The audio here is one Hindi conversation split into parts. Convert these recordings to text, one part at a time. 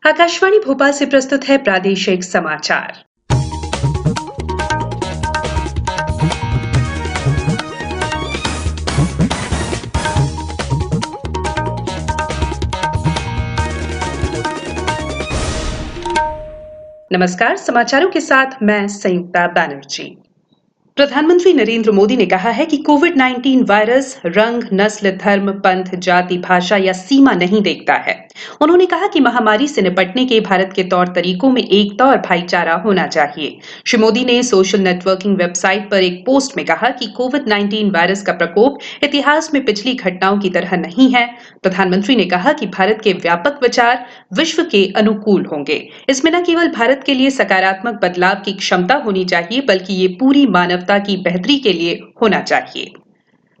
आकाशवाणी भोपाल से प्रस्तुत है प्रादेशिक समाचार। नमस्कार, समाचारों के साथ मैं संयुक्ता बैनर्जी। प्रधानमंत्री नरेंद्र मोदी ने कहा है कि कोविड-19 वायरस रंग, नस्ल, धर्म, पंथ, जाति, भाषा या सीमा नहीं देखता है। उन्होंने कहा कि महामारी से निपटने के भारत के तौर तरीकों में एकता और भाईचारा होना चाहिए। श्री मोदी ने सोशल नेटवर्किंग वेबसाइट पर एक पोस्ट में कहा कि कोविड-19 वायरस का प्रकोप इतिहास में पिछली घटनाओं की तरह नहीं है। प्रधानमंत्री ने कहा कि भारत के व्यापक विचार विश्व के अनुकूल होंगे। इसमें न केवल भारत के लिए सकारात्मक बदलाव की क्षमता होनी चाहिए, बल्कि ये पूरी मानवता की बेहतरी के लिए होना चाहिए।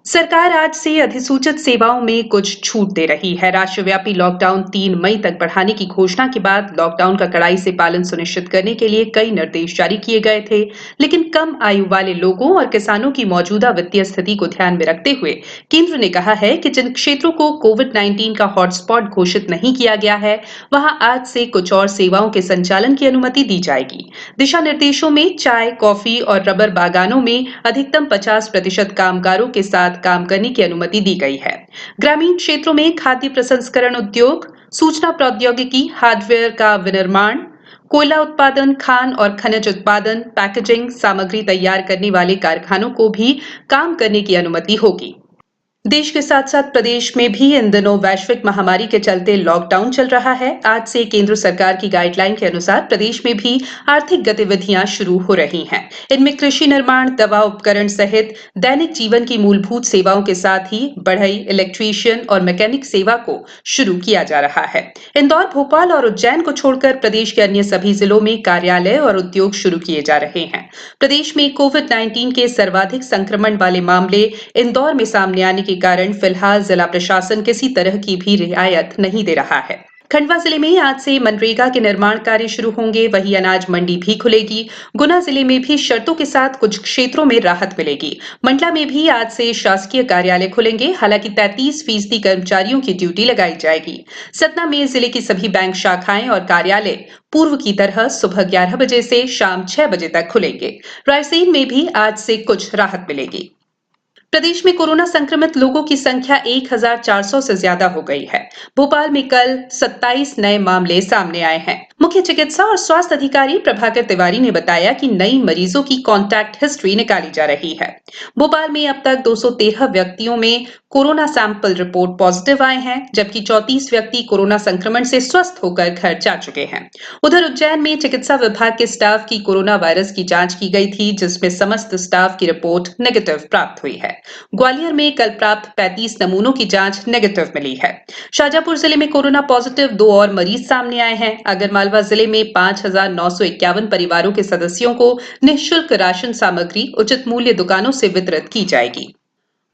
सरकार आज से अधिसूचित सेवाओं में कुछ छूट दे रही है। राष्ट्रव्यापी लॉकडाउन 3 मई तक बढ़ाने की घोषणा के बाद लॉकडाउन का कड़ाई से पालन सुनिश्चित करने के लिए कई निर्देश जारी किए गए थे, लेकिन कम आयु वाले लोगों और किसानों की मौजूदा वित्तीय स्थिति को ध्यान में रखते हुए केंद्र ने कहा है कि जिन क्षेत्रों को कोविड-19 का हॉटस्पॉट घोषित नहीं किया गया है, वहां आज से कुछ और सेवाओं के संचालन की अनुमति दी जाएगी। दिशा निर्देशों में चाय, कॉफी और रबर बागानों में अधिकतम 50% कामगारों के साथ काम करने की अनुमति दी गई है। ग्रामीण क्षेत्रों में खाद्य प्रसंस्करण उद्योग, सूचना प्रौद्योगिकी, हार्डवेयर का विनिर्माण, कोयला उत्पादन, खान और खनिज उत्पादन, पैकेजिंग, सामग्री तैयार करने वाले कारखानों को भी काम करने की अनुमति होगी। देश के साथ साथ प्रदेश में भी इन दिनों वैश्विक महामारी के चलते लॉकडाउन चल रहा है। आज से केंद्र सरकार की गाइडलाइन के अनुसार प्रदेश में भी आर्थिक गतिविधियां शुरू हो रही हैं। इनमें कृषि, निर्माण, दवा उपकरण सहित दैनिक जीवन की मूलभूत सेवाओं के साथ ही बढ़ई, इलेक्ट्रीशियन और मैकेनिक सेवा को शुरू किया जा रहा है। इंदौर, भोपाल और उज्जैन को छोड़कर प्रदेश के अन्य सभी जिलों में कार्यालय और उद्योग शुरू किए जा रहे हैं। प्रदेश में कोविड-19 के सर्वाधिक संक्रमण वाले मामले इंदौर में सामने आने के कारण फिलहाल जिला प्रशासन किसी तरह की भी रियायत नहीं दे रहा है। खंडवा जिले में आज से मनरेगा के निर्माण कार्य शुरू होंगे, वहीं अनाज मंडी भी खुलेगी। गुना जिले में भी शर्तों के साथ कुछ क्षेत्रों में राहत मिलेगी। मंडला में भी आज से शासकीय कार्यालय खुलेंगे, हालांकि 33% कर्मचारियों की ड्यूटी लगाई जाएगी। सतना में जिले की सभी बैंक शाखाएं और कार्यालय पूर्व की तरह सुबह 11 बजे से शाम 6 बजे तक खुलेंगे। रायसेन में भी आज से कुछ राहत मिलेगी। प्रदेश में कोरोना संक्रमित लोगों की संख्या 1400 से ज्यादा हो गई है। भोपाल में कल 27 नए मामले सामने आए हैं। मुख्य चिकित्सा और स्वास्थ्य अधिकारी प्रभाकर तिवारी ने बताया कि नई मरीजों की कॉन्टैक्ट हिस्ट्री निकाली जा रही है। भोपाल में अब तक 213 व्यक्तियों में कोरोना सैंपल रिपोर्ट पॉजिटिव आए हैं, जबकि 34 व्यक्ति कोरोना संक्रमण से स्वस्थ होकर घर जा चुके हैं। उधर उज्जैन में चिकित्सा विभाग के स्टाफ की कोरोना वायरस की जांच की गई थी, जिसमें समस्त स्टाफ की रिपोर्ट नेगेटिव प्राप्त हुई है। ग्वालियर में कल प्राप्त 35 नमूनों की जांच नेगेटिव मिली है। शाजापुर जिले में कोरोना पॉजिटिव 2 और मरीज सामने आए हैं। आगरमालवा जिले में 5,951 परिवारों के सदस्यों को निःशुल्क राशन सामग्री उचित मूल्य दुकानों से वितरित की जाएगी।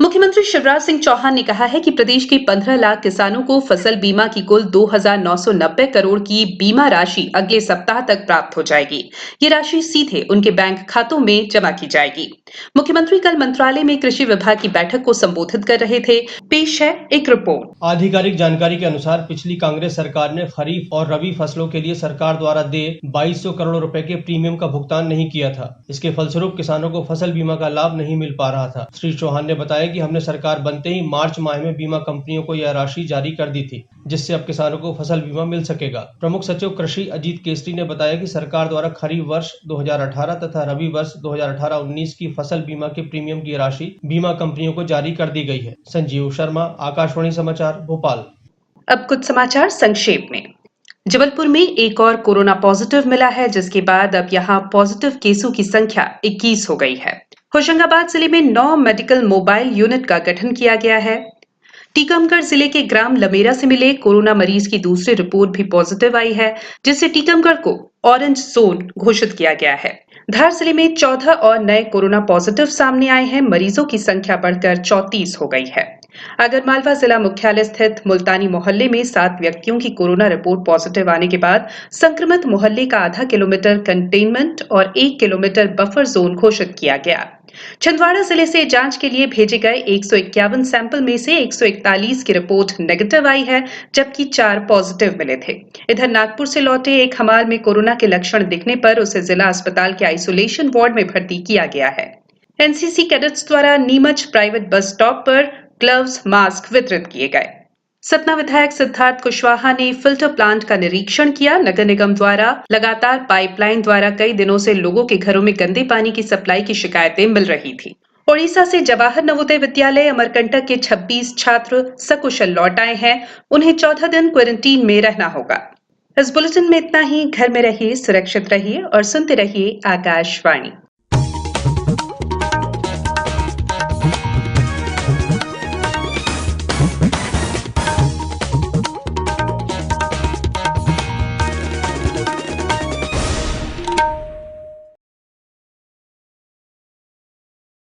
मुख्यमंत्री शिवराज सिंह चौहान ने कहा है कि प्रदेश के 15 लाख किसानों को फसल बीमा की कुल 2,990 करोड़ की बीमा राशि अगले सप्ताह तक प्राप्त हो जाएगी। ये राशि सीधे उनके बैंक खातों में जमा की जाएगी। मुख्यमंत्री कल मंत्रालय में कृषि विभाग की बैठक को संबोधित कर रहे थे। पेश है एक रिपोर्ट। आधिकारिक जानकारी के अनुसार पिछली कांग्रेस सरकार ने खरीफ और रबी फसलों के लिए सरकार द्वारा दे 2200 करोड़ रुपए के प्रीमियम का भुगतान नहीं किया था। इसके फलस्वरूप किसानों को फसल बीमा का लाभ नहीं मिल पा रहा था। श्री चौहान ने बताया कि हमने सरकार बनते ही मार्च माह में बीमा कंपनियों को यह राशि जारी कर दी थी, जिससे अब किसानों को फसल बीमा मिल सकेगा। प्रमुख सचिव कृषि अजीत केसरी ने बताया कि सरकार द्वारा खरीफ वर्ष 2018 तथा रबी वर्ष 2018-19 की फसल बीमा के प्रीमियम की राशि बीमा कंपनियों को जारी कर दी गई है। संजीव शर्मा, आकाशवाणी समाचार, भोपाल। अब कुछ समाचार संक्षेप में। जबलपुर में एक और कोरोना पॉजिटिव मिला है, जिसके बाद अब यहां पॉजिटिव केसों की संख्या 21 हो गई है। होशंगाबाद जिले में 9 मेडिकल मोबाइल यूनिट का गठन किया गया है। टीकमगढ़ जिले के ग्राम लमेरा से मिले कोरोना मरीज की दूसरी रिपोर्ट भी पॉजिटिव आई है, जिससे टीकमगढ़ को ऑरेंज जोन घोषित किया गया है। धार जिले में 14 और नए कोरोना पॉजिटिव सामने आए हैं। मरीजों की संख्या बढ़कर 34 हो गई है। आगरमालवा जिला मुख्यालय स्थित मुल्तानी मोहल्ले में 7 व्यक्तियों की कोरोना रिपोर्ट पॉजिटिव आने के बाद संक्रमित मोहल्ले का आधा किलोमीटर कंटेनमेंट और 1 किलोमीटर बफर जोन घोषित किया गया। छिंदवाड़ा जिले से जांच के लिए भेजे गए 151 सैंपल में से 141 की रिपोर्ट नेगेटिव आई है, जबकि 4 पॉजिटिव मिले थे। इधर नागपुर से लौटे एक हमाल में कोरोना के लक्षण दिखने पर उसे जिला अस्पताल के आइसोलेशन वार्ड में भर्ती किया गया है। एनसीसी कैडेट्स द्वारा नीमच प्राइवेट बस स्टॉप पर ग्लव्स, मास्क वितरित किए गए। सतना विधायक सिद्धार्थ कुशवाहा ने फिल्टर प्लांट का निरीक्षण किया। नगर निगम द्वारा लगातार पाइपलाइन द्वारा कई दिनों से लोगों के घरों में गंदे पानी की सप्लाई की शिकायतें मिल रही थी। ओडिशा से जवाहर नवोदय विद्यालय अमरकंटक के 26 छात्र सकुशल लौट आए हैं। उन्हें 14 दिन क्वारंटीन में रहना होगा। इस बुलेटिन में इतना ही। घर में रहिए, सुरक्षित रहिए और सुनते रहिए आकाशवाणी।